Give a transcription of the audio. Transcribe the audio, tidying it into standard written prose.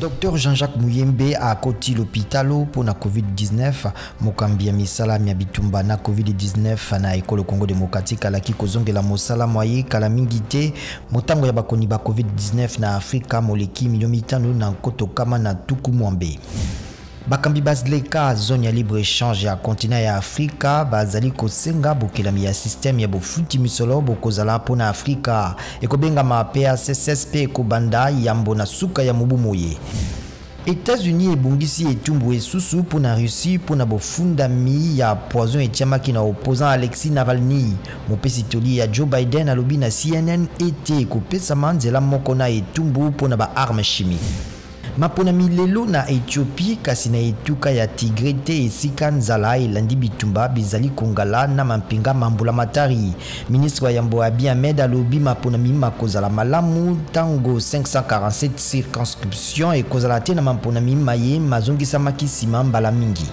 Dr Jean-Jacques Muyembe a koti l'hôpital pour la COVID-19. Mokambia misala mia bitumba na COVID-19 na ekolo Congo démocratique alaki kozongela mosala moye kala mingite motango ya bakoni ba COVID-19 na Afrika moleki miliomitano na nkoto kama na tuku mwambe. Bakambi bazleka zone ya libre échange ya continent ya Afrika bazali kosenga bokelami ya système ya bofuti misolo bokozala pona Afrika ekobenga mapea CSSP kobanda yambo na suka ya mubumoye. États-Unis ebungisi etumbu esusu pona Russie pona bofundami ya poison etiamaki na opposant Alexei Navalny. Mopesi toli ya Joe Biden alobi na CNN ete kopesa manzela moko na etumbu pona ba arme chimique. Mapona milelo na Ethiopie kasi na etuka ya Tigre te esika nzala elandi bitumba bizali kongala na mampinga mambula matari. Ministre wa Yambo Abiy Ahmed alobi mapona mima kozala malamu tango 547 circonscription e kozala te na mapona mima ye mazongisa makisima mbala mingi.